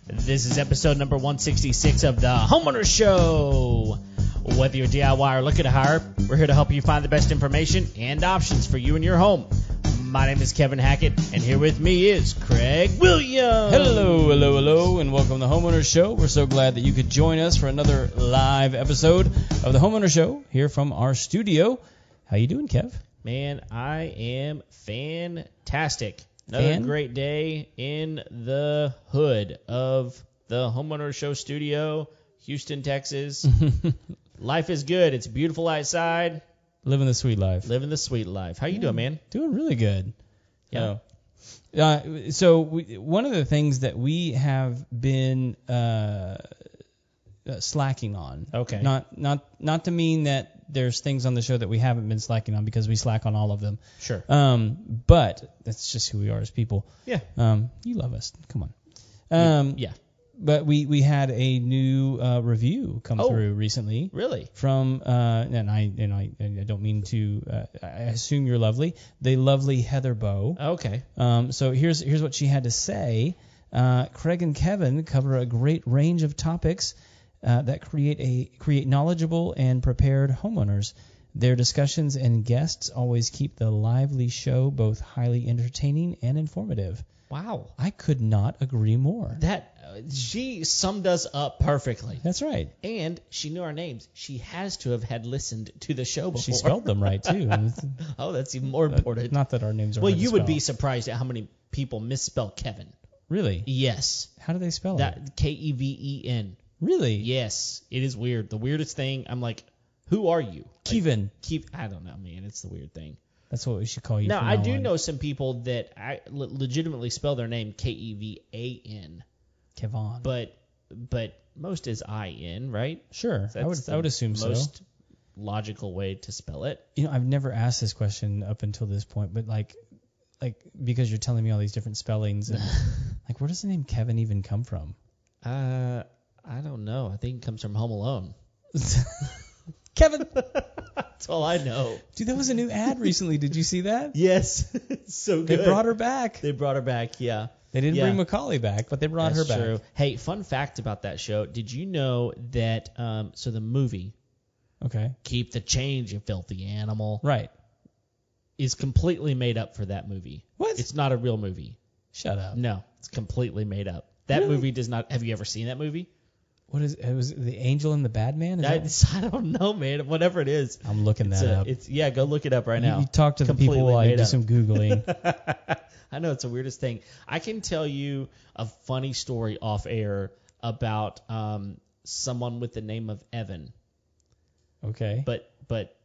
This is episode number 166 of the Homeowners Show. Whether you're DIY or looking to hire, we're here to help you find the best information and options for you and your home. My name is Kevin Hackett, and here with me is Craig Williams. Hello, and welcome to the Homeowners Show. We're so glad that you could join us for another live episode of the Homeowners Show here from our studio. How you doing, Kev? Man, I am fantastic. Another great day in the hood of the Homeowners Show studio, Houston, Texas. Life is good. It's beautiful outside. Living the sweet life. Living the sweet life. How you doing, man? Doing really good. Yeah. One of the things that we have been slacking on. Okay. Not to mean that there's things on the show that we haven't been slacking on, because we slack on all of them. Sure. But that's just who we are as people. Yeah. You love us. Come on. Yeah. But we had a new review come through recently. Really? From and I don't mean to I assume you're lovely. The lovely Heather Bow. Okay. So here's what she had to say. Craig and Kevin cover a great range of topics that create knowledgeable and prepared homeowners. Their discussions and guests always keep the lively show both highly entertaining and informative. Wow. I could not agree more. She summed us up perfectly. That's right. And she knew our names. She has to have had listened to the show before. She spelled them right, too. Oh, that's even more important. Not that our names are Well, hard to you would spell. be surprised at how many people misspell Kevin. Really? Yes. How do they spell it? Keven. Really? Yes. It is weird. The weirdest thing, I'm like, who are you? Kevin. I don't know, man. It's the weird thing. That's what we should call you. Now, from I now do on. know some people that legitimately spell their name Kevan. Kevon. But most is IN, right? Sure. I would assume so. Most logical way to spell it. I've never asked this question up until this point, but like because you're telling me all these different spellings, and like, where does the name Kevin even come from? I don't know. I think it comes from Home Alone. Kevin. That's all I know. Dude, that was a new ad recently. Did you see that? Yes. It's so good. They brought her back. Yeah. They didn't bring Macaulay back, but they brought her back. True. Hey, fun fact about that show. Did you know that so the movie Keep the Change, You Filthy Animal, right, is completely made up for that movie. What? It's not a real movie. Shut up. No, it's completely made up. That movie does not. Have you ever seen that movie? What is it? Was it The Angel and the Bad Man? I don't know, man. Whatever it is. I'm looking that up. Go look it up right now. You talk to the people while I do some Googling. I know, it's the weirdest thing. I can tell you a funny story off air about someone with the name of Evan. Okay. But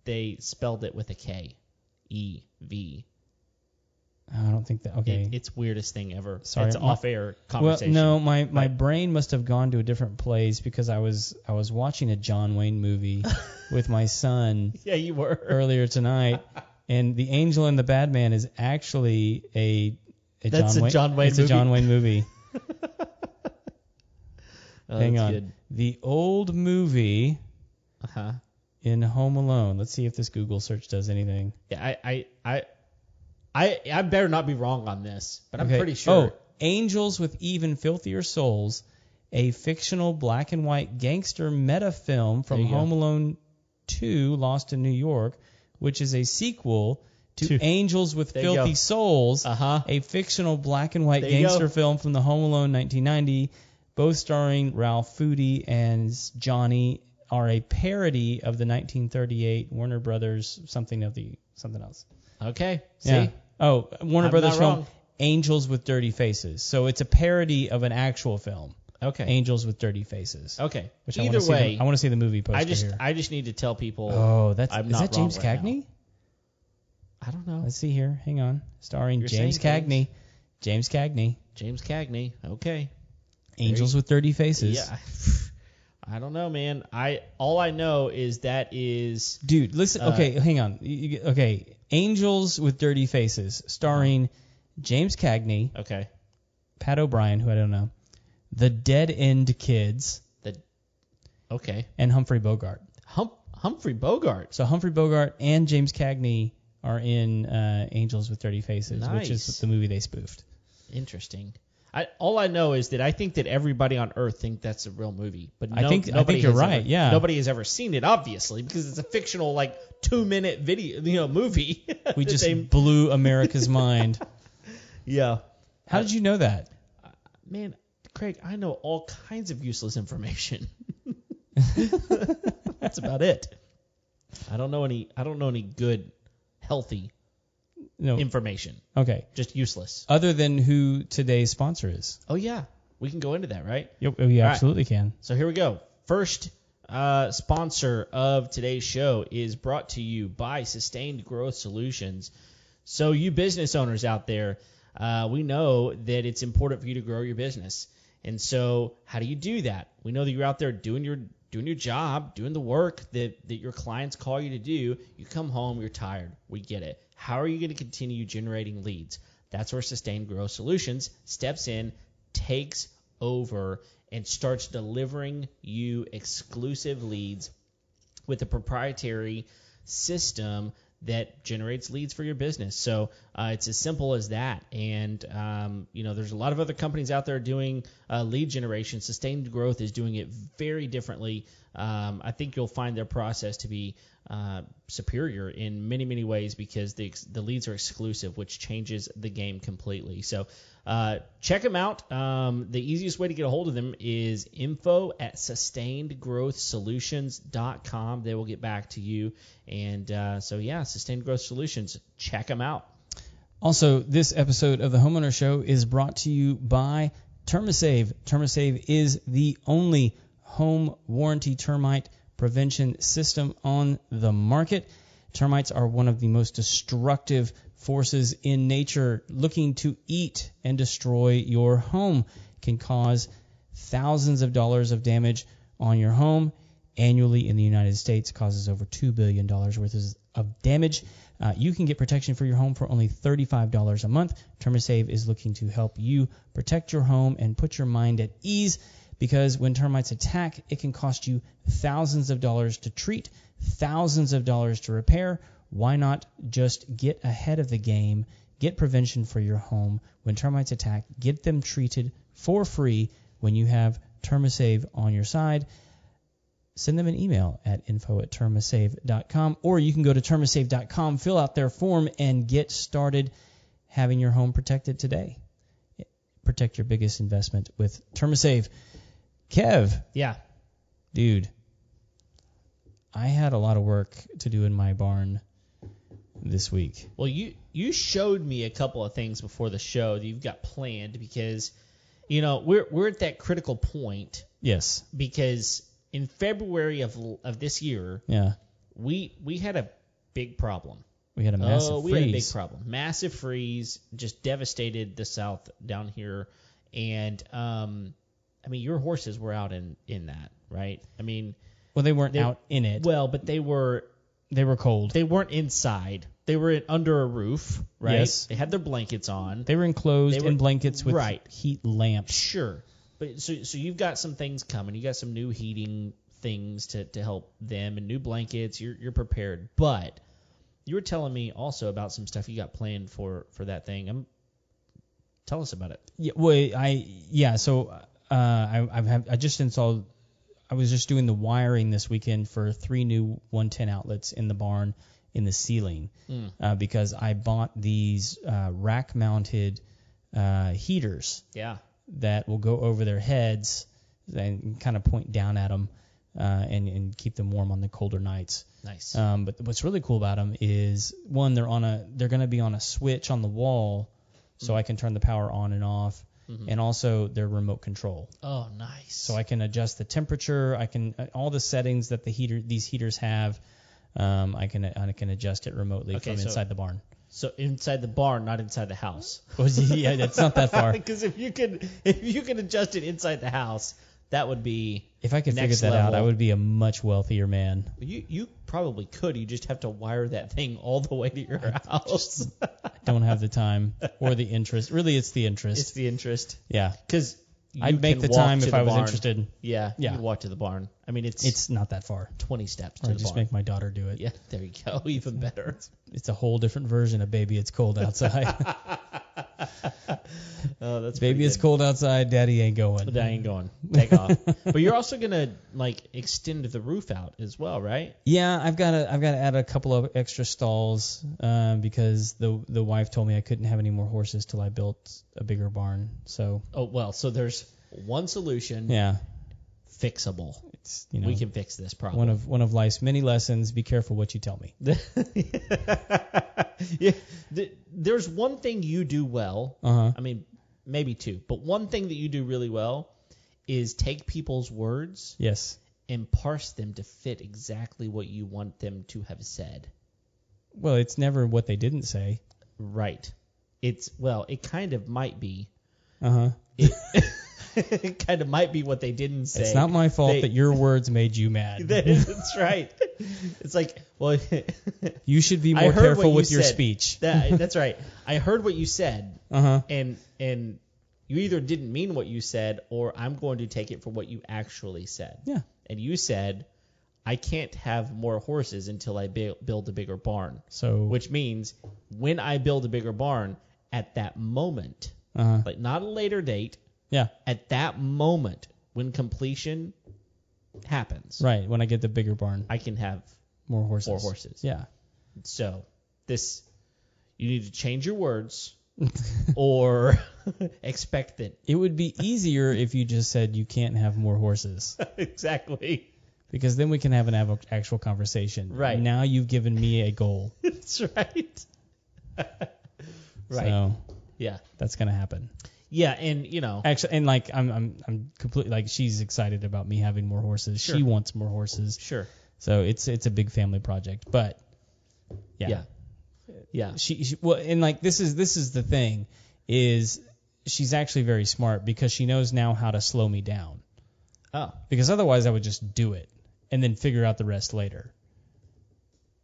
they spelled it with a K. E-V. I don't think that. Okay. It's weirdest thing ever. Sorry, it's off-air conversation. Well, no, my brain must have gone to a different place because I was watching a John Wayne movie with my son. Yeah, you were earlier tonight, and The Angel and the Bad Man is actually a John Wayne movie. Hang on. Good. The old movie. In Home Alone. Let's see if this Google search does anything. Yeah, I better not be wrong on this, but I'm pretty sure. Oh, Angels with Even Filthier Souls, a fictional black and white gangster meta film from Home Alone 2, Lost in New York, which is a sequel to Angels with Filthy Souls, a fictional black and white gangster film from the Home Alone 1990, both starring Ralph Foodie and Johnny, are a parody of the 1938 Warner Brothers something else. Okay. See? Yeah. Oh, Warner Brothers film wrong. Angels with Dirty Faces. So it's a parody of an actual film. Okay. Angels with Dirty Faces. Okay. Which Either way, I want to see the movie poster here. I just need to tell people. Oh, is not that James wrong right Cagney? now. I don't know. Let's see here. Hang on. Starring You're James saying Cagney. James Cagney. James Cagney. Okay. Angels with Dirty Faces. Yeah. I don't know, man. All I know is that is. Dude, listen. Okay, hang on. Okay, Angels with Dirty Faces, starring James Cagney. Okay. Pat O'Brien, who I don't know. The Dead End Kids. Okay. And Humphrey Bogart. Humphrey Bogart. So Humphrey Bogart and James Cagney are in Angels with Dirty Faces, which is the movie they spoofed. Interesting. All I know is that I think that everybody on Earth thinks that's a real movie, but I think you're right. Yeah, nobody has ever seen it, obviously, because it's a fictional 2-minute video, movie. We just blew America's mind. Yeah. How did you know that? Man, Craig, I know all kinds of useless information. That's about it. I don't know any good, healthy information. Okay. Just useless. Other than who today's sponsor is. Oh, yeah. We can go into that, right? Yep, we absolutely can. So here we go. First sponsor of today's show is brought to you by Sustained Growth Solutions. So you business owners out there, we know that it's important for you to grow your business. And so how do you do that? We know that you're out there doing your job, doing the work that your clients call you to do. You come home, you're tired. We get it. How are you going to continue generating leads? That's where Sustained Growth Solutions steps in, takes over, and starts delivering you exclusive leads with a proprietary system that generates leads for your business. So it's as simple as that. And, there's a lot of other companies out there doing lead generation. Sustained Growth is doing it very differently. I think you'll find their process to be superior in many, many ways because the leads are exclusive, which changes the game completely. So check them out. The easiest way to get a hold of them is info@sustainedgrowthsolutions.com. They will get back to you. And Sustained Growth Solutions, check them out. Also, this episode of the Homeowner Show is brought to you by Termisave. Termisave is the only home warranty termite prevention system on the market. Termites are one of the most destructive forces in nature, looking to eat and destroy your home. Can cause thousands of dollars of damage on your home. Annually in the United States, causes over $2 billion worth of damage. You can get protection for your home for only $35 a month. Termisave is looking to help you protect your home and put your mind at ease, because when termites attack, it can cost you thousands of dollars to treat, thousands of dollars to repair. Why not just get ahead of the game, get prevention for your home? When termites attack, get them treated for free when you have Termisave on your side. Send them an email at info@termisave.com, or you can go to termisave.com, fill out their form, and get started having your home protected today. Protect your biggest investment with Termisave. Kev. Yeah. Dude, I had a lot of work to do in my barn this week. Well, you showed me a couple of things before the show that you've got planned because, we're at that critical point. Yes. Because in February of this year, we had a big problem. We had a massive freeze. We had a big problem. Massive freeze just devastated the South down here. And, your horses were out in that, right? Well, they weren't out in it. Well, but they were cold. They weren't inside. They were under a roof, right? Yes. They had their blankets on. They were enclosed in blankets with heat lamps. Sure. But so you've got some things coming. You got some new heating things to help them and new blankets. You're prepared. But you were telling me also about some stuff you got planned for that thing. Tell us about it. Yeah. Well, I just installed. I was just doing the wiring this weekend for 3 new 110 outlets in the barn in the ceiling because I bought these rack-mounted heaters. Yeah. That will go over their heads and kind of point down at them and keep them warm on the colder nights. Nice. But what's really cool about them is, one, they're going to be on a switch on the wall, so I can turn the power on and off. And also they're remote control. Oh, nice. So I can adjust the temperature. I can all the settings that these heaters have. I can adjust it remotely from inside the barn. So inside the barn, not inside the house. Well, yeah, it's not that far. Because if you could adjust it inside the house, that would be if I could figure that out, I would be a much wealthier man. You probably could. You just have to wire that thing all the way to your house. I don't have the time or the interest. Really, it's the interest. It's the interest. Yeah. Because I'd make the time if I was interested. Yeah. You could walk to the barn. It's not that far. 20 steps to the barn. Just make my daughter do it. Yeah. There you go. Even better. it's a whole different version of Baby It's Cold Outside. Oh, that's Baby It's Cold Outside, Daddy ain't going. But I ain't going. Take off. But you're also gonna like extend the roof out as well, right? Yeah, I've got to add a couple of extra stalls because the wife told me I couldn't have any more horses till I built a bigger barn. So So there's one solution. yeah, Fixable. it's We can fix this problem. one of life's many lessons. Be careful what you tell me. Yeah, there's one thing you do well. Uh-huh. I mean, maybe two, but one thing that you do really well is take people's words Yes. and parse them to fit exactly what you want them to have said. Well, it's never what they didn't say. Right. It kind of might be. Uh-huh. It kind of might be what they didn't say. It's not my fault that your words made you mad. That's right. It's like, well, You should be I more heard careful what you with your said. speech. That's right. I heard what you said, Uh-huh. and you either didn't mean what you said, or I'm going to take it for what you actually said. Yeah. And you said, I can't have more horses until I build a bigger barn. So Which means when I build a bigger barn, at that moment, uh-huh. like not a later date, Yeah. at that moment when completion happens, Right. When I get the bigger barn, I can have more horses. more horses. Yeah. So you need to change your words or expect it. It would be easier if you just said you can't have more horses. Exactly. Because then we can have an actual conversation. Right. Now you've given me a goal. That's right. Right. So Yeah. that's gonna happen. Yeah, and Actually, and like I'm completely like she's excited about me having more horses. Sure. She wants more horses. sure. So it's a big family project. But Yeah. Yeah. She well, and like this is the thing is she's actually very smart because she knows now how to slow me down. Oh. Because otherwise I would just do it and then figure out the rest later.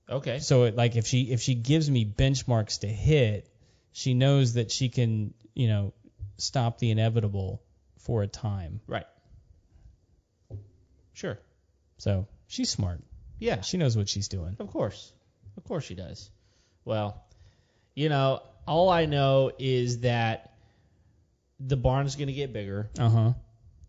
Okay. So if she gives me benchmarks to hit, she knows that she can, stop the inevitable for a time. Right. Sure. So she's smart. Yeah. She knows what she's doing. Of course she does. Well, all I know is that the barn's going to get bigger. Uh-huh.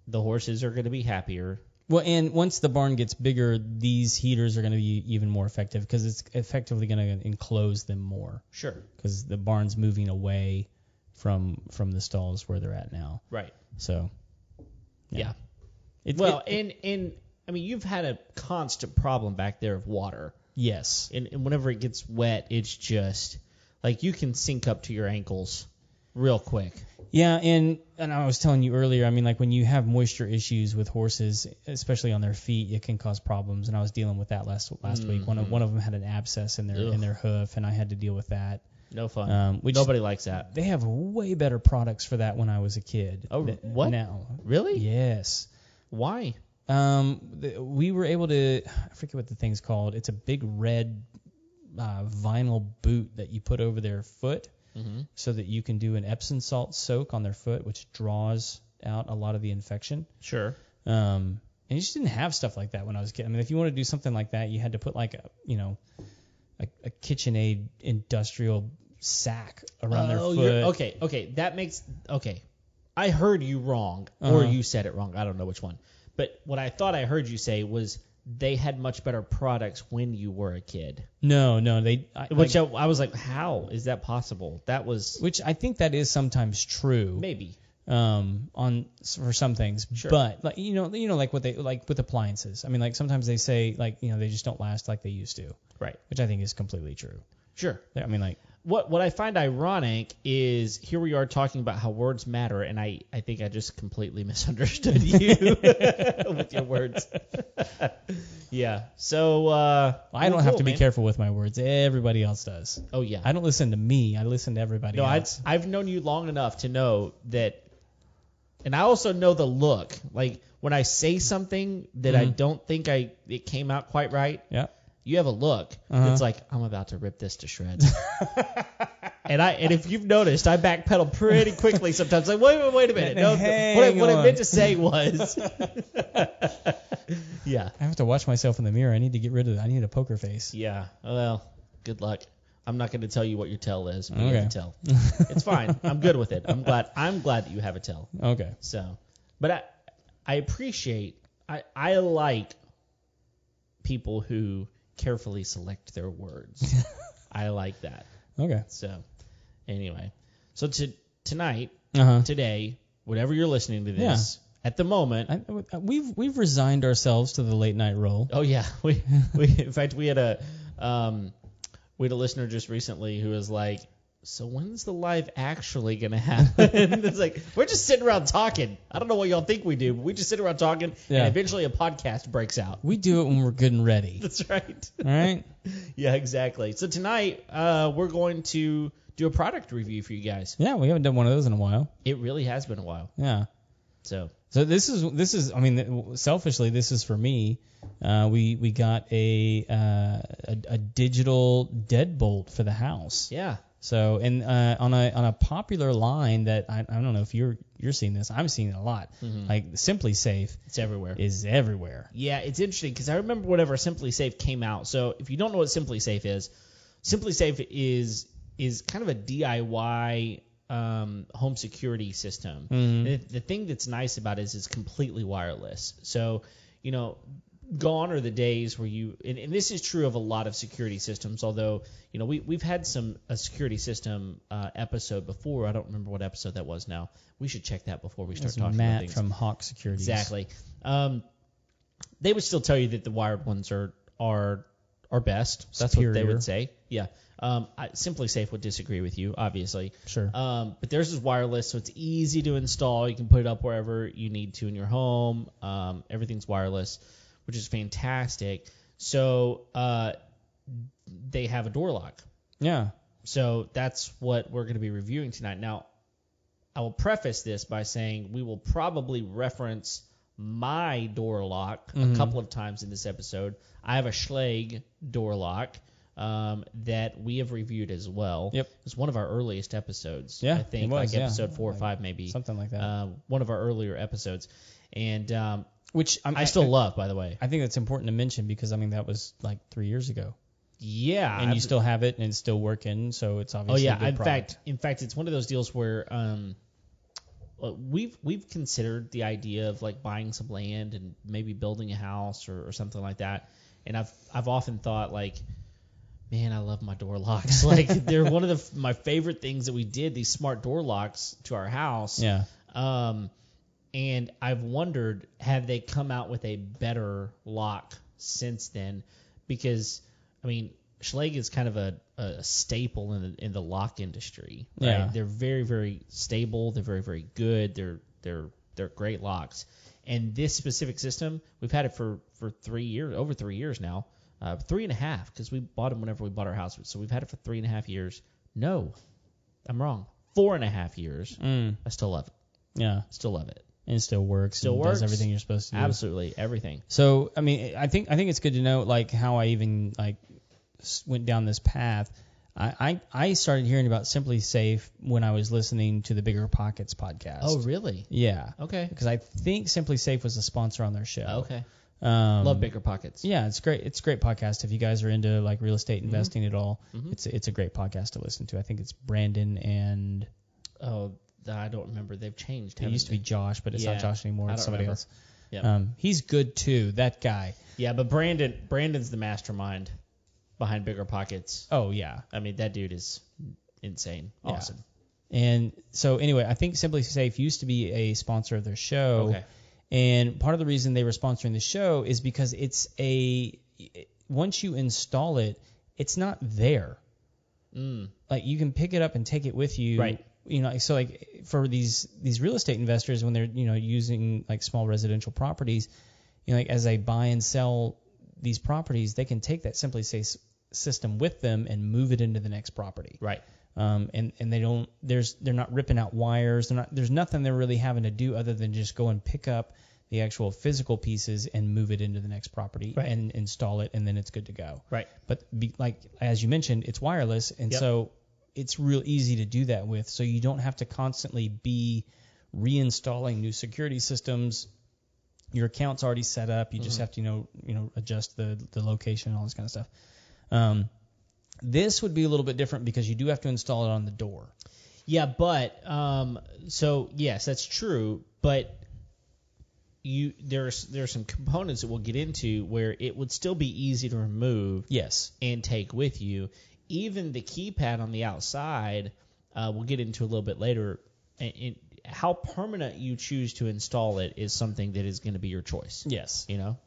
The horses are going to be happier. Well, and once the barn gets bigger, these heaters are going to be even more effective because it's effectively going to enclose them more. Sure. Because the barn's moving away from the stalls where they're at now. Right. So, Yeah. And I mean, you've had a constant problem back there of water. yes. And whenever it gets wet, it's just like you can sink up to your ankles real quick. Yeah, and I was telling you earlier, I mean, like when you have moisture issues with horses, especially on their feet, it can cause problems. And I was dealing with that last week. One of them had an abscess in their hoof, and I had to deal with that. No fun. Which Nobody likes that. They have way better products for that when I was a kid. Oh, what? Now? Really? Yes. Why? We were able to, I forget what the thing's called. It's a big red vinyl boot that you put over their foot. Mm-hmm. So that you can do an Epsom salt soak on their foot, which draws out a lot of the infection. Sure. And you just didn't have stuff like that when I was a kid. I mean, if you want to do something like that, you had to put like a KitchenAid industrial sack around their foot. Okay. That makes I heard you wrong, or you said it wrong. I don't know which one. But what I thought I heard you say was they had much better products when you were a kid. No, I was like, how is that possible? Which I think that is sometimes true. Maybe. For some things, Sure. But like like what they like with appliances. I mean, like sometimes they say like they just don't last like they used to. Right. Which I think is completely true. Sure. I mean, like what I find ironic is here we are talking about how words matter, and I think I just completely misunderstood you with your words. Yeah. So I don't have to be careful with my words. Everybody else does. Oh yeah. I don't listen to me. I listen to everybody else. I've known you long enough to know that, and I also know the look. Like when I say something that I don't think it came out quite right. Yeah. You have a look that's like, I'm about to rip this to shreds. and if you've noticed, I backpedal pretty quickly sometimes. Like, wait a minute. No, what I meant to say was. Yeah. I have to watch myself in the mirror. I need to get rid of it. I need a poker face. Yeah. Well, good luck. I'm not going to tell you what your tell is. But Okay. You have a tell. It's fine. I'm good with it. I'm glad that you have a tell. Okay. So, but I appreciate. I like people who carefully select their words. I like that. Okay. So, anyway, so tonight, Uh-huh. today, whatever you're listening to this, at the moment, We've resigned ourselves to the late night role. oh yeah, we in fact we had a listener just recently who was like, so when's the live actually gonna happen? It's like we're just sitting around talking. I don't know what y'all think we do, but we just sit around talking, Yeah. and eventually a podcast breaks out. We do it when we're good and ready. That's right. All right. Yeah, exactly. So tonight, we're going to do a product review for you guys. Yeah, we haven't done one of those in a while. It really has been a while. Yeah. So this is. I mean, selfishly, this is for me. We got a digital deadbolt for the house. yeah, So and on a popular line that I don't know if you're seeing this. I'm seeing it a lot. Like Simplisafe it's everywhere. is everywhere. Yeah, it's interesting because I remember whenever Simplisafe came out. So if you don't know what Simplisafe is kind of a DIY home security system. The thing that's nice about it is it's completely wireless. So, gone are the days where and this is true of a lot of security systems, although, we've had a security system episode before. I don't remember what episode that was now. We should check that before we start talking about Matt things. from Hawk Securities. Exactly. They would still tell you that the wired ones are best. That's Superior. what they would say. Yeah. Simplisafe would disagree with you, obviously. Sure. But theirs is wireless, so it's easy to install. You can put it up wherever you need to in your home. Everything's wireless, which is fantastic. So they have a door lock. Yeah. So that's what we're going to be reviewing tonight. Now, I will preface this by saying we will probably reference my door lock a couple of times in this episode. I have a Schlage door lock that we have reviewed as well. Yep. It's one of our earliest episodes. Yeah, I think it was, like episode 4 or 5 maybe. Something like that. One of our earlier episodes. And Which I still love, by the way. I think that's important to mention because, that was like 3 years ago. Yeah. And you still have it and it's still working, so it's obviously a good product. In fact, it's one of those deals where we've considered the idea of like buying some land and maybe building a house or something like that. And I've often thought like, man, I love my door locks. Like they're one of my favorite things that we did, these smart door locks to our house. Yeah. And I've wondered, have they come out with a better lock since then? Because Schlage is kind of a staple in the lock industry. Right? Yeah. They're very, very stable. They're very, very good. They're great locks. And this specific system, we've had it for 3 years, over 3 years now. 3.5, because we bought them whenever we bought our house. So we've had it for 3.5 years. No, I'm wrong. 4.5 years. I still love it. Yeah. Still love it. And it still works. Still and works. Does everything you're supposed to do. Absolutely, everything. So, I think it's good to know like how I even like went down this path. I started hearing about Simplisafe when I was listening to the Bigger Pockets podcast. Oh, really? Yeah. Okay. Because I think Simplisafe was a sponsor on their show. Okay. Love Bigger Pockets. Yeah, it's great. It's a great podcast if you guys are into like real estate investing at all. It's a great podcast to listen to. I think it's Brandon and I don't remember. They've changed. It used to be Josh, but it's not Josh anymore. It's somebody else. Yep. He's good too. That guy. Yeah, but Brandon's the mastermind behind Bigger Pockets. Oh yeah. That dude is insane. Awesome. Yeah. And so anyway, I think Simplisafe used to be a sponsor of their show. Okay. And part of the reason they were sponsoring the show is because once you install it, it's not there. Like you can pick it up and take it with you. Right. So like for these real estate investors when they're using like small residential properties, like as they buy and sell these properties, they can take that Simplisafe system with them and move it into the next property. Right. And they're not ripping out wires. There's nothing they're really having to do other than just go and pick up the actual physical pieces and move it into the next property and install it, and then it's good to go. Right. But like as you mentioned, it's wireless, and so it's real easy to do that with. So you don't have to constantly be reinstalling new security systems. Your account's already set up. You just have to adjust the location and all this kind of stuff. This would be a little bit different because you do have to install it on the door. Yeah, but so yes, that's true. But there's some components that we'll get into where it would still be easy to remove. Yes. And take with you. Even the keypad on the outside, we'll get into a little bit later. How permanent you choose to install it is something that is going to be your choice. Yes. You know?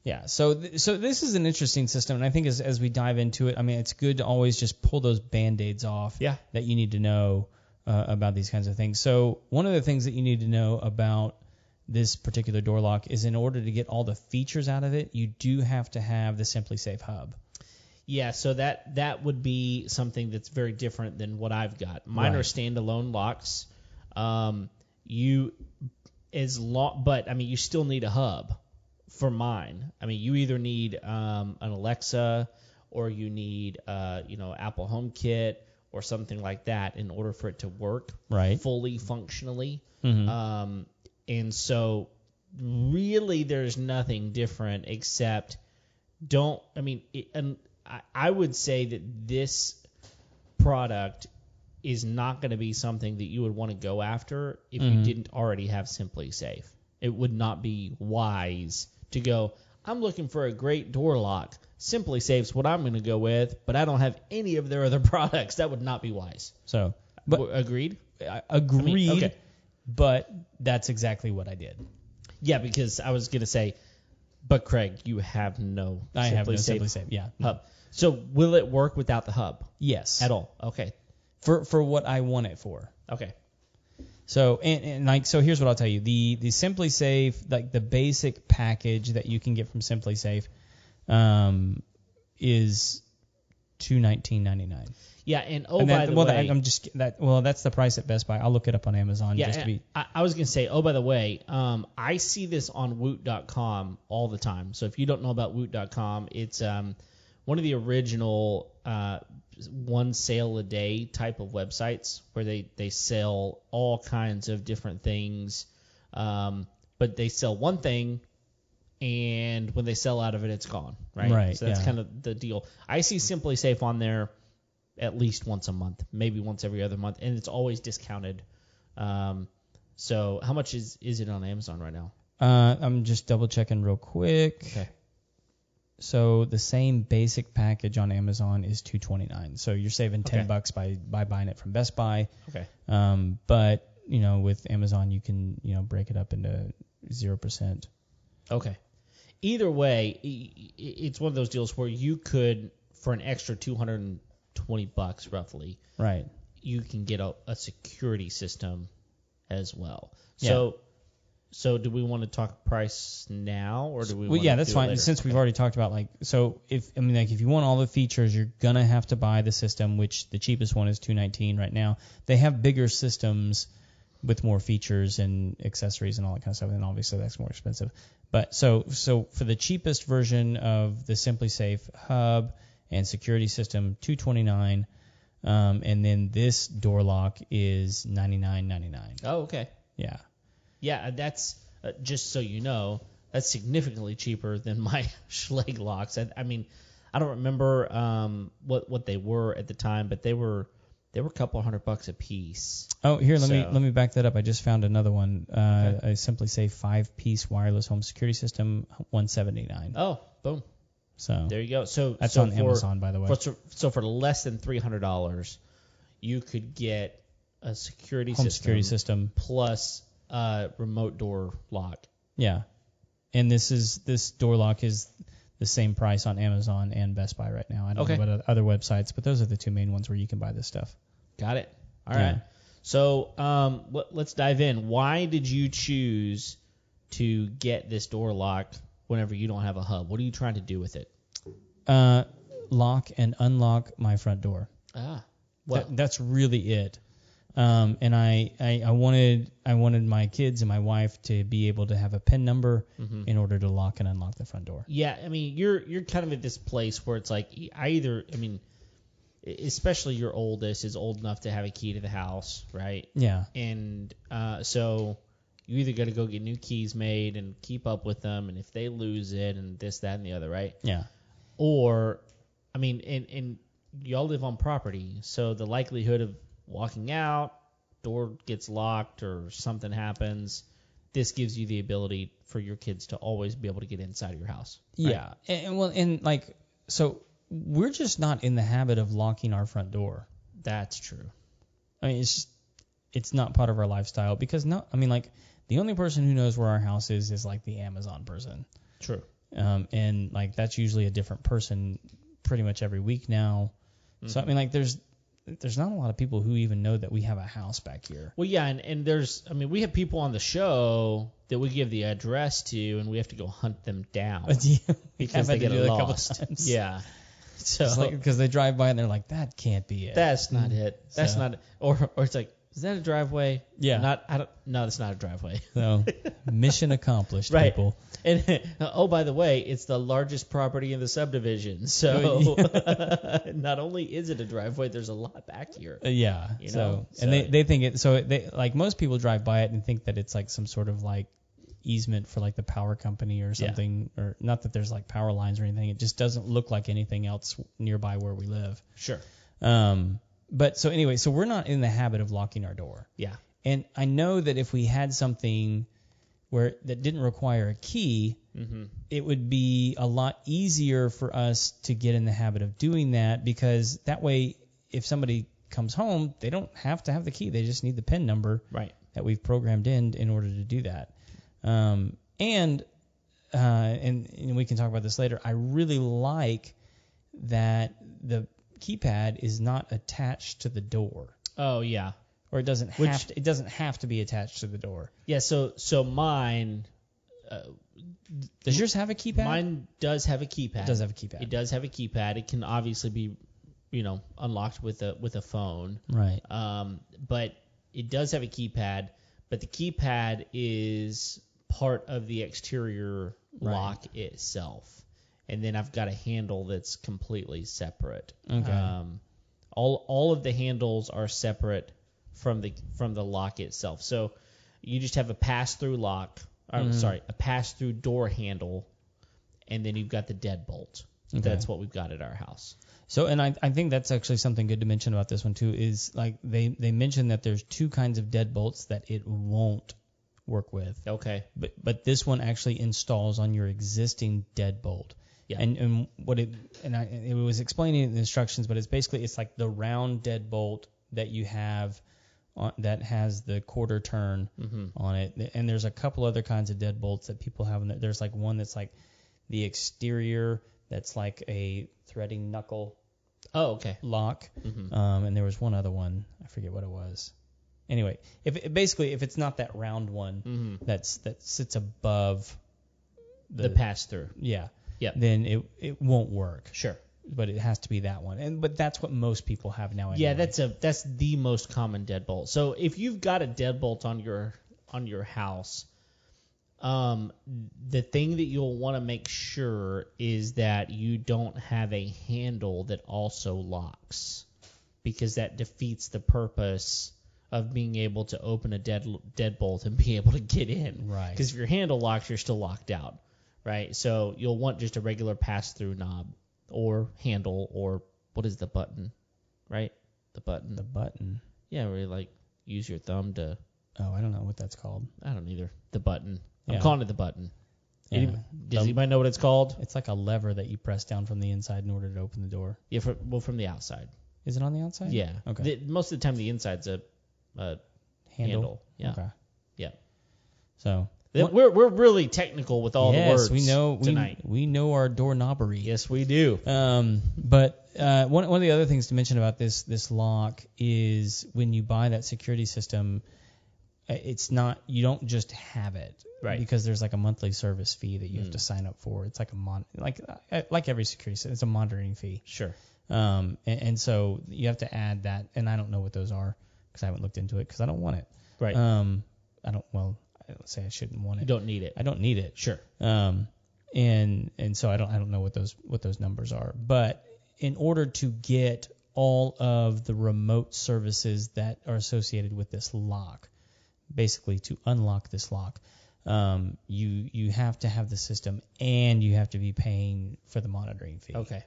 Yeah. So this is an interesting system, and I think as we dive into it, I mean, it's good to always just pull those Band-Aids off that you need to know about these kinds of things. So one of the things that you need to know about this particular door lock is in order to get all the features out of it, you do have to have the Simplisafe hub. Yeah, so that would be something that's very different than what I've got. Mine are standalone locks. But you still need a hub for mine. I mean, you either need an Alexa or you need Apple HomeKit or something like that in order for it to work fully functionally. Mm-hmm. And so really there's nothing different except I would say that this product is not going to be something that you would want to go after if you didn't already have Simplisafe. It would not be wise to go, I'm looking for a great door lock. Simplysafe's what I'm going to go with, but I don't have any of their other products. That would not be wise. So, agreed? Agreed, okay. But that's exactly what I did. Yeah, because I was going to say, but Craig, you have no Simplisafe hub. So will it work without the hub? Yes. At all? Okay. For what I want it for. Okay. So so here's what I'll tell you. The Simplisafe, like the basic package that you can get from Simplisafe, is $219.99. Yeah, and that's the price at Best Buy. I'll look it up on Amazon just to be. I was gonna say, by the way, I see this on Woot.com all the time. So if you don't know about Woot.com, it's one of the original one sale a day type of websites where they sell all kinds of different things, but they sell one thing, and when they sell out of it, it's gone, right? Right. So that's kind of the deal. I see Simplisafe on there at least once a month, maybe once every other month, and it's always discounted. So how much is it on Amazon right now? I'm just double checking real quick. Okay. So the same basic package on Amazon is $229. So you're saving $10 by buying it from Best Buy. Okay. But with Amazon you can break it up into 0%. Okay. Either way, it's one of those deals where you could, for an extra $220 roughly, right, you can get a security system as well. Yeah. So do we want to talk price now, or do we? Well, that's fine. Since we've already talked about if you want all the features, you're gonna have to buy the system, which the cheapest one is $219 right now. They have bigger systems with more features and accessories and all that kind of stuff, and obviously that's more expensive. But so for the cheapest version of the Simplisafe hub and security system, $229, and then this door lock is $99.99. Oh, okay. Yeah. Yeah, that's just so you know, that's significantly cheaper than my Schlage locks. I mean, I don't remember what they were at the time, but they were a couple $100 a piece. Oh, here, let me back that up. I just found another one. A Simplisafe 5-piece wireless home security system, $179. Oh, boom. So there you go. So that's on Amazon, by the way. So for less than $300, you could get a security security system plus remote door lock. Yeah, and this door lock is the same price on Amazon and Best Buy right now. I don't know about other websites, but those are the two main ones where you can buy this stuff. Got it. All right. So let's dive in. Why did you choose to get this door lock whenever you don't have a hub? What are you trying to do with it? Lock and unlock my front door. That's really it. And I wanted my kids and my wife to be able to have a PIN number in order to lock and unlock the front door. Yeah, I mean, you're kind of at this place where it's like especially your oldest is old enough to have a key to the house, right? Yeah. And so you either got to go get new keys made and keep up with them, and if they lose it and this, that, and the other, right? Yeah. Or, I mean, and y'all live on property, so the likelihood of walking out, door gets locked or something happens, this gives you the ability for your kids to always be able to get inside of your house. Right? Yeah. And so we're just not in the habit of locking our front door. That's true. I mean, it's not part of our lifestyle because the only person who knows where our house is like the Amazon person. True. And like that's usually a different person pretty much every week now. Mm-hmm. So I mean, like there's not a lot of people who even know that we have a house back here. Well, yeah, and we have people on the show that we give the address to, and we have to go hunt them down because they get lost. Yeah. So because they drive by and they're like, that can't be it. That's not it. That's not it. Or it's like, is that a driveway? Yeah. No, that's not a driveway. So mission accomplished, right. people. And by the way, it's the largest property in the subdivision. So not only is it a driveway, there's a lot back here. Yeah. And they think it. So they like most people drive by it and think that it's like some sort of like easement for like the power company or something, or not that there's like power lines or anything. It just doesn't look like anything else nearby where we live. Sure. But so anyway, so we're not in the habit of locking our door. Yeah. And I know that if we had something that didn't require a key, mm-hmm. it would be a lot easier for us to get in the habit of doing that, because that way, if somebody comes home, they don't have to have the key. They just need the PIN number that we've programmed in order to do that. And we can talk about this later. I really like that the keypad is not attached to the door. Oh yeah. Or it doesn't have to be attached to the door. Yeah. So mine. Does yours have a keypad? Mine does have a keypad. It does have a keypad. It does have a keypad. It can obviously be, unlocked with a phone. Right. But it does have a keypad. But the keypad is part of the exterior lock itself. And then I've got a handle that's completely separate. Okay. All of the handles are separate from the lock itself. So you just have a pass-through lock. A pass-through door handle, and then you've got the deadbolt. Okay. That's what we've got at our house. So, and I think that's actually something good to mention about this one too. Is like they mentioned that there's two kinds of deadbolts that it won't work with. Okay. But this one actually installs on your existing deadbolt. Yeah. And it was explaining in the instructions, but it's like the round deadbolt that you have that has the quarter turn on it. And there's a couple other kinds of deadbolts that people have. There's like one that's like the exterior that's like a threading knuckle lock. Mm-hmm. And there was one other one. I forget what it was. Anyway, if it's not that round one that sits above the pass-through. Yeah. Yeah. Then it won't work. Sure. But it has to be that one. But that's what most people have now anyway. Yeah, that's the most common deadbolt. So if you've got a deadbolt on your house, the thing that you'll want to make sure is that you don't have a handle that also locks, because that defeats the purpose of being able to open a deadbolt and be able to get in. Right. Because if your handle locks, you're still locked out. Right. So you'll want just a regular pass-through knob or handle, or what is the button? Right? The button. The button. Yeah, where you like use your thumb to. Oh, I don't know what that's called. I don't either. The button. I'm Yeah. calling it the button. Yeah. Does anybody know what it's called? It's like a lever that you press down from the inside in order to open the door. Yeah, from the outside. Is it on the outside? Yeah. Okay. Most of the time, the inside's a handle. Yeah. Okay. Yeah. So. We're really technical with all the words. Yes, tonight. We know our doorknobbery. Yes, we do. But one of the other things to mention about this lock is when you buy that security system, it's not, you don't just have it, right? Because there's like a monthly service fee that you have to sign up for. It's like like every security system, it's a monitoring fee. Sure. And so you have to add that, and I don't know what those are because I haven't looked into it because I don't want it. Right. Let's say I shouldn't want it. You don't need it. I don't need it. Sure. And so I don't know what those numbers are. But in order to get all of the remote services that are associated with this lock, basically to unlock this lock, you have to have the system and you have to be paying for the monitoring fee. Okay.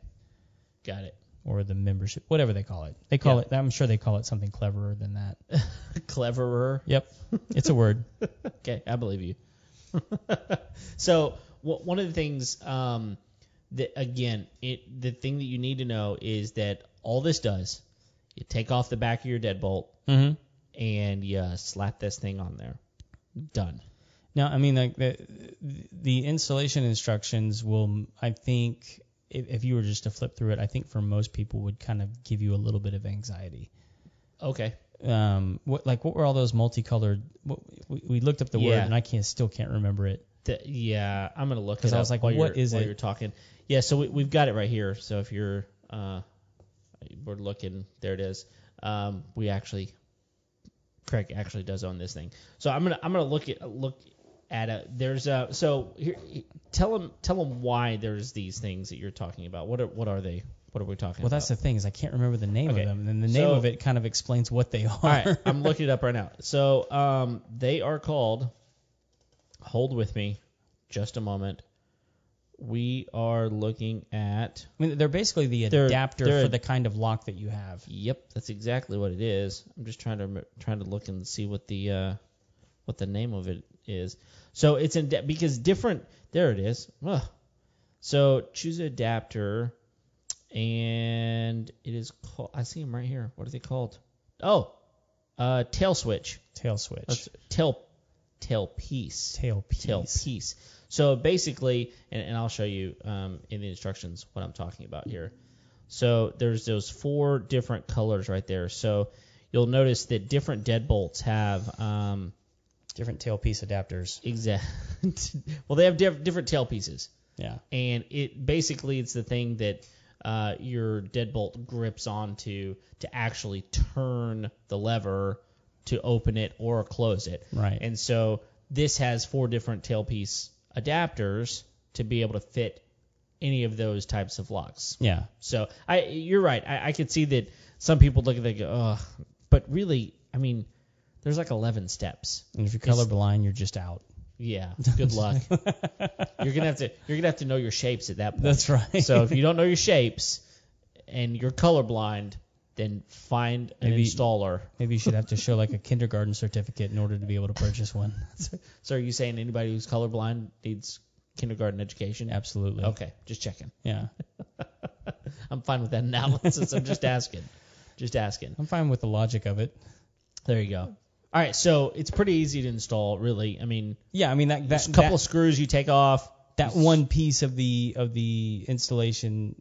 Got it. or the membership, whatever they call it. They call it. I'm sure they call it something cleverer than that. Cleverer. Yep, it's a word. Okay, I believe you. So one of the things that again, the thing that you need to know is that all this does, you take off the back of your deadbolt and you slap this thing on there. Done. Now, I mean, like the installation instructions will, I think, if you were just to flip through it, I think for most people would kind of give you a little bit of anxiety. Okay. What were all those multicolored? We looked up the word and I still can't remember it. I'm gonna look because I was like, what is it? While you're talking. Yeah, so we've got it right here. So if you're we're looking, there it is. Craig actually does own this thing. So I'm gonna look at it. There's so here, tell them why there's these things that you're talking about. What are they? What are we talking about? Well, that's the thing is I can't remember the name of them, and the name of it kind of explains what they are. All right, I'm looking it up right now. So they are called. Hold with me, just a moment. We are looking at. I mean, they're basically the adapter for the kind of lock that you have. Yep, that's exactly what it is. I'm just trying to look and see what the name of it is. So it's because different. There it is. Ugh. So choose adapter, and it is called. I see them right here. What are they called? Oh, tail switch. Tail switch. Tail piece. Tail piece. So basically, and I'll show you in the instructions what I'm talking about here. So there's those 4 different colors right there. So you'll notice that different deadbolts have different tailpiece adapters. Exactly. Well, they have different tail pieces. Yeah. And it's the thing that your deadbolt grips onto to actually turn the lever to open it or close it. Right. And so this has 4 different tailpiece adapters to be able to fit any of those types of locks. Yeah. So you're right. I could see that some people look at it and go, oh, but really, I mean, there's like 11 steps. And if you're colorblind, you're just out. Yeah. Good luck. You're gonna have to know your shapes at that point. That's right. So if you don't know your shapes and you're colorblind, then find an installer. Maybe you should have to show like a kindergarten certificate in order to be able to purchase one. So are you saying anybody who's colorblind needs kindergarten education? Absolutely. Okay, just checking. Yeah. I'm fine with that analysis. I'm just asking. I'm fine with the logic of it. There you go. All right, so it's pretty easy to install, really. I mean, yeah, I mean there's a couple of screws you take off. That one piece of the installation,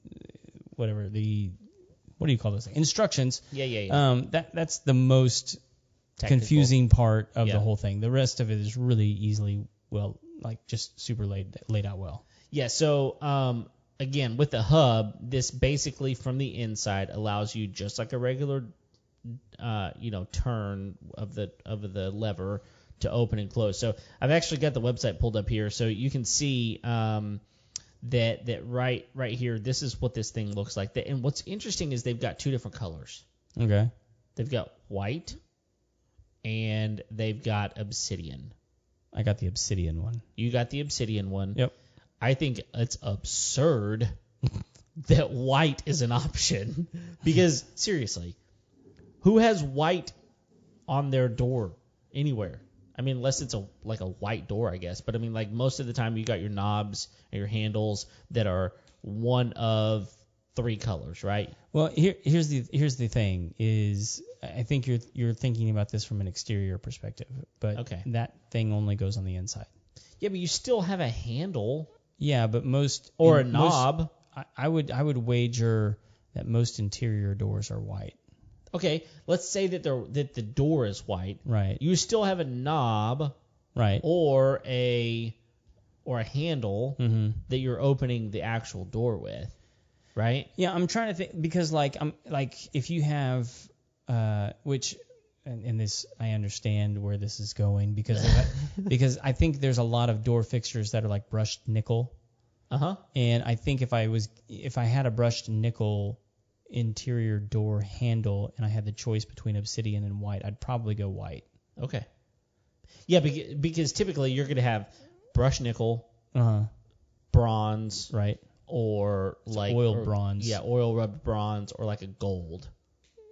whatever what do you call those things? Instructions. Yeah. That's the most technical, confusing part of the whole thing. The rest of it is really easily, just super laid out well. Yeah. So again, with the hub, this basically from the inside allows you just like a regular, turn of the lever to open and close. So I've actually got the website pulled up here, so you can see that right here, this is what this thing looks like. And what's interesting is they've got 2 different colors. Okay. They've got white and they've got obsidian. I got the obsidian one. You got the obsidian one. Yep. I think it's absurd that white is an option because seriously, who has white on their door anywhere? I mean, unless it's a white door, I guess. But I mean, like most of the time, you got your knobs and your handles that are one of 3 colors, right? Well, here's the thing is I think you're thinking about this from an exterior perspective, but that thing only goes on the inside. Yeah, but you still have a handle. Yeah, but a knob. I would wager that most interior doors are white. Okay, let's say that the door is white. Right. You still have a knob. Right. Or a handle that you're opening the actual door with. Right? Yeah, I'm trying to think because if you have and this I understand where this is going because I think there's a lot of door fixtures that are like brushed nickel. Uh-huh. And I think if I had a brushed nickel interior door handle and I had the choice between obsidian and white, I'd probably go white. Okay. Yeah, because typically you're going to have brushed nickel, bronze, right, or like oil bronze. Yeah, oil rubbed bronze, or like a gold,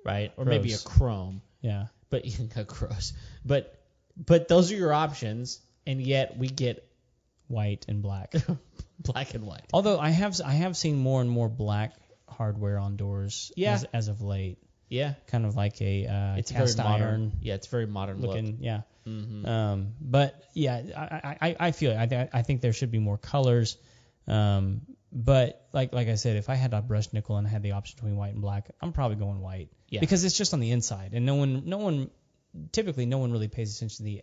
right? Or Gross. maybe a chrome. Yeah. But gross. But those are your options, and yet we get white and black. Black and white. Although I have seen more and more black hardware on doors as of late. Yeah. Kind of like a it's cast very iron. Modern. Yeah, it's very modern looking. Look. Yeah. Mm-hmm. But yeah, I feel it. I think there should be more colors. But like I said, if I had a brushed nickel and I had the option between white and black, I'm probably going white. Yeah. Because it's just on the inside, and no one really pays attention to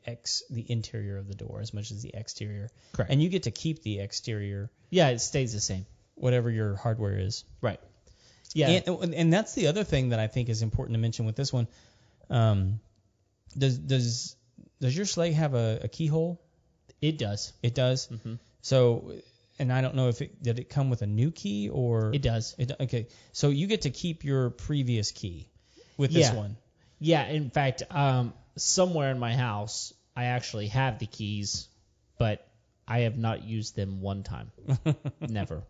the interior of the door as much as the exterior. Correct. And you get to keep the exterior. Yeah, it stays the same. Whatever your hardware is. Right. Yeah. And that's the other thing that I think is important to mention with this one. Does your sleigh have a keyhole? It does. It does. Mm-hmm. So, and I don't know if did it come with a new key or it does. Okay. So you get to keep your previous key with this one. Yeah. In fact, somewhere in my house, I actually have the keys, but I have not used them one time. Never.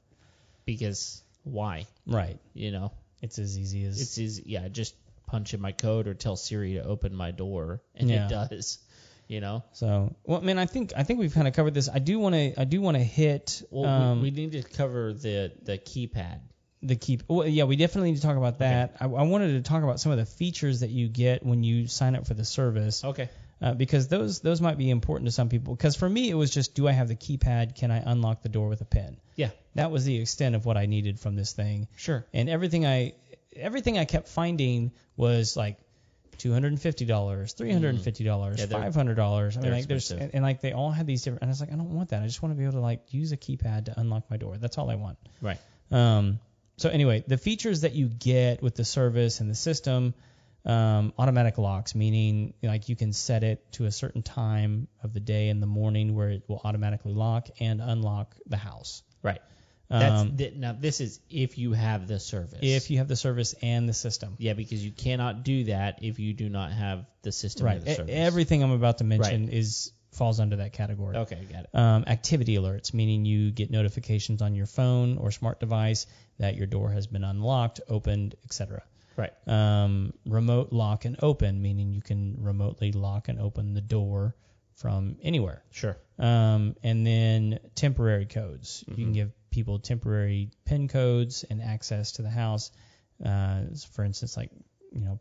Because why? Right. You know, it's as easy as Yeah, just punch in my code or tell Siri to open my door, and it does. You know. So, well, man, I think we've kind of covered this. I do want to hit. Well, we need to cover the keypad. Well, yeah, we definitely need to talk about that. Okay. I wanted to talk about some of the features that you get when you sign up for the service. Okay. Because those might be important to some people. Because for me, it was just, do I have the keypad? Can I unlock the door with a pin? Yeah. That was the extent of what I needed from this thing. Sure. And everything I kept finding was like $250, $350, $500. I mean, like there's and like they all had these different. And I was like, I don't want that. I just want to be able to like use a keypad to unlock my door. That's all I want. Right. So anyway, the features that you get with the service and the system. Automatic locks, meaning like you can set it to a certain time of the day in the morning where it will automatically lock and unlock the house. Right. Now this is if you have the service. If you have the service and the system. Yeah, because you cannot do that if you do not have the system or the service. Everything I'm about to mention falls under that category. Okay, got it. Activity alerts, meaning you get notifications on your phone or smart device that your door has been unlocked, opened, etc. Right. Remote lock and open, meaning you can remotely lock and open the door from anywhere. Sure. And then temporary codes. Mm-hmm. You can give people temporary PIN codes and access to the house. For instance, like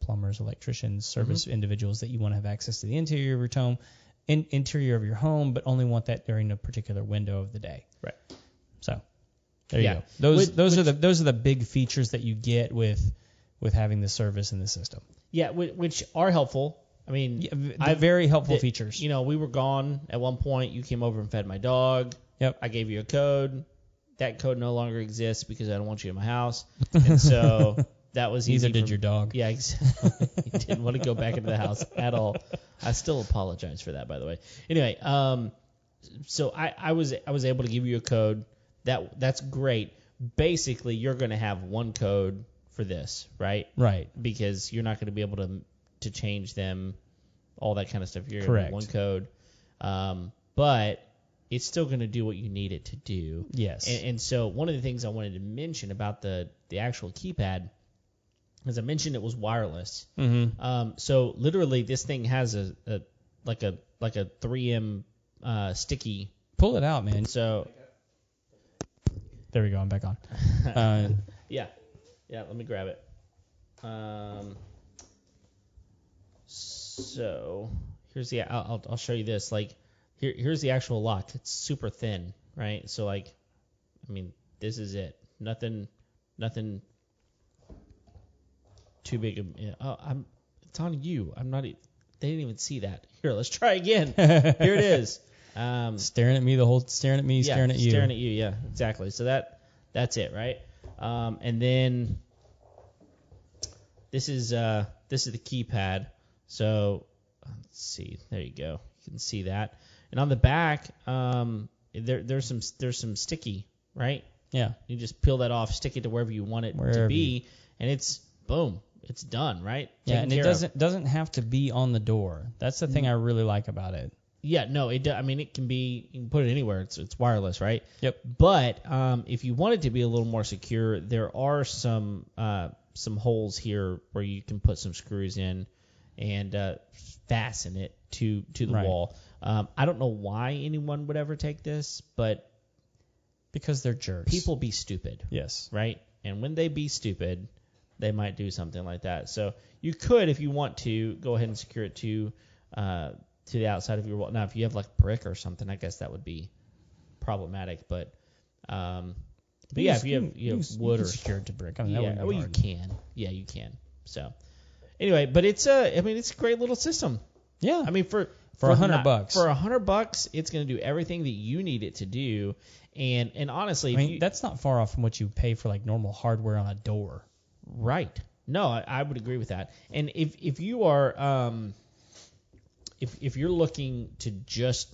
plumbers, electricians, service individuals that you want to have access to the interior of your home, but only want that during a particular window of the day. Right. So there you go. Those are the big features that you get with having the service in the system. Yeah, which are helpful. I mean, very helpful features. We were gone at one point. You came over and fed my dog. Yep. I gave you a code. That code no longer exists because I don't want you in my house. And so that was easy. Neither did your dog. Yeah, exactly. He didn't want to go back into the house at all. I still apologize for that, by the way. Anyway, so I was able to give you a code. That's great. Basically, you're going to have one code for this, right? Right. Because you're not going to be able to change them, all that kind of stuff. You're correct. One code, but it's still going to do what you need it to do. Yes. And so one of the things I wanted to mention about the actual keypad, as I mentioned, it was wireless. Mm-hmm. So literally, this thing has a 3M sticky. Pull it out, man. So there we go. I'm back on. Yeah. Yeah, let me grab it. So here's I'll show you this. Like here's the actual lock. It's super thin, right? So this is it. Nothing too big. It's on you. I'm not. They didn't even see that. Here, let's try again. Here it is. Staring at me staring at you. Staring at you. Yeah, exactly. So that's it, right? And then this is the keypad. So let's see. There you go. You can see that. And on the back, there's some sticky, right? Yeah. You just peel that off, stick it to wherever you want it to be, and it's boom. It's done, right? Yeah, and it doesn't have to be on the door. That's the thing I really like about it. Yeah, no, I mean, it can be, you can put it anywhere. It's wireless, right? Yep. But if you want it to be a little more secure, there are some holes here where you can put some screws in and fasten it to the wall. I don't know why anyone would ever take this, but because they're jerks. People be stupid. Yes. Right? And when they be stupid, they might do something like that. So you could, if you want to, go ahead and secure it to the outside of your wall. Now, if you have like brick or something, I guess that would be problematic. But yeah, if you have wood or secure it to brick, I mean, yeah, well, you can. Yeah, you can. So anyway, but it's a great little system. Yeah. I mean, for $100. For $100, it's going to do everything that you need it to do. And honestly, I mean, that's not far off from what you pay for like normal hardware on a door. Right. No, I would agree with that. And if you are if you're looking to just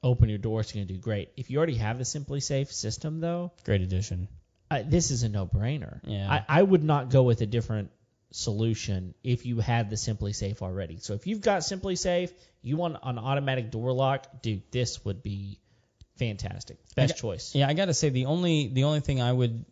open your door, it's going to do great. If you already have the Simplisafe system, though, great addition. This is a no-brainer. Yeah. I would not go with a different solution if you had the Simplisafe already. So if you've got Simplisafe, you want an automatic door lock, dude, this would be fantastic. Best choice. Yeah, I got to say the only thing I would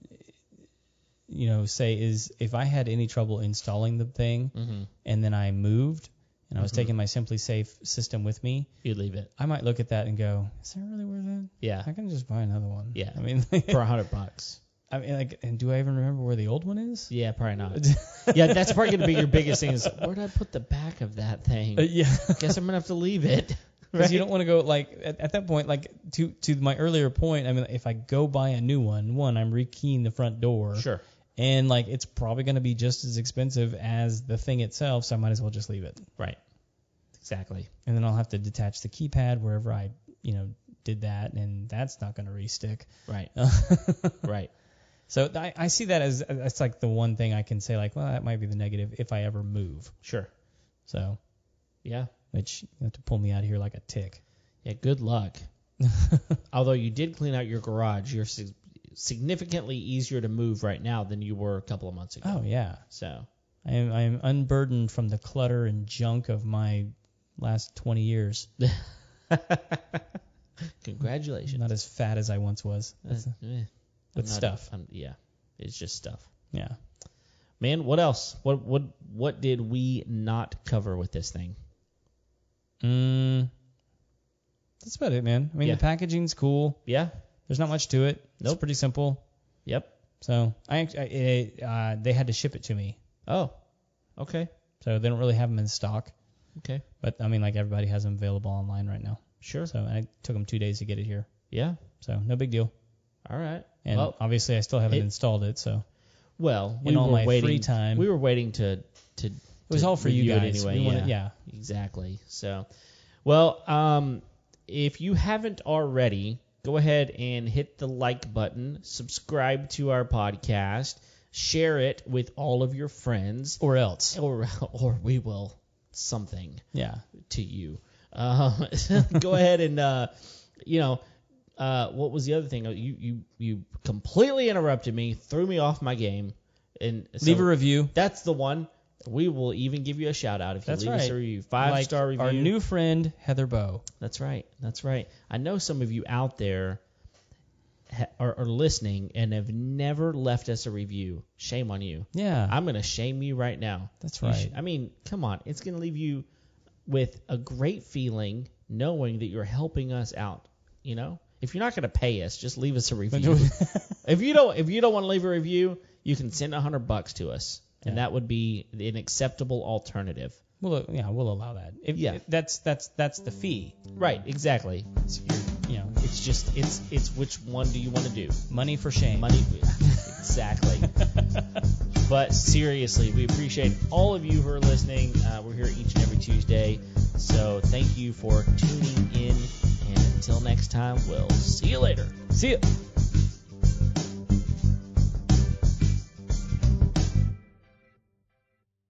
say is if I had any trouble installing the thing and then I moved and I was taking my Simplisafe system with me, you'd leave it. I might look at that and go, is that really worth it? Yeah. I can just buy another one. Yeah. I mean, for $100. I mean, like, and do I even remember where the old one is? Yeah, probably not. Yeah, that's probably going to be your biggest thing is, where did I put the back of that thing? Yeah. Guess I'm going to have to leave it. Because you don't want to go, like, at that point, like, to my earlier point, I mean, if I go buy a new one, I'm rekeying the front door. Sure. And, like, it's probably going to be just as expensive as the thing itself, so I might as well just leave it. Right. Exactly. And then I'll have to detach the keypad wherever I, did that, and that's not going to re-stick. Right. Right. So I see that as that's like the one thing I can say, like, well, that might be the negative if I ever move. Sure. So. Yeah. Which you have to pull me out of here like a tick. Yeah, good luck. Although you did clean out your garage, you're significantly easier to move right now than you were a couple of months ago. Oh, yeah. So I am unburdened from the clutter and junk of my last 20 years. Congratulations. Not as fat as I once was. With stuff. Yeah, it's just stuff. Yeah. Man, what else? What did we not cover with this thing? That's about it, man. I mean, the packaging's cool. Yeah. There's not much to it. Nope. It's pretty simple. Yep. So they had to ship it to me. Oh. Okay. So they don't really have them in stock. Okay. But I mean, like everybody has them available online right now. Sure. So I took them 2 days to get it here. Yeah. So no big deal. All right. And obviously I still haven't installed it. So. Well, in all my free time. We were waiting to. It was all for you guys. Anyway. Yeah. Exactly. So, well, if you haven't already, go ahead and hit the like button, subscribe to our podcast, share it with all of your friends, or else, or we will something. Yeah. To you. Go ahead and what was the other thing? You completely interrupted me, threw me off my game, and so leave a review. That's the one. We will even give you a shout out if you leave us a review. 5-star review. Our new friend Heather Bow. That's right. That's right. I know some of you out there are listening and have never left us a review. Shame on you. Yeah. I'm going to shame you right now. That's right. I mean, come on. It's going to leave you with a great feeling knowing that you're helping us out. If you're not going to pay us, just leave us a review. If you don't want to leave a review, you can send $100 to us. And that would be an acceptable alternative. Well, we'll allow that. That's the fee. Right, exactly. It's just it's which one do you want to do? Money for shame. Exactly. But seriously, we appreciate all of you who are listening. We're here each and every Tuesday. So thank you for tuning in. And until next time, we'll see you later. See ya.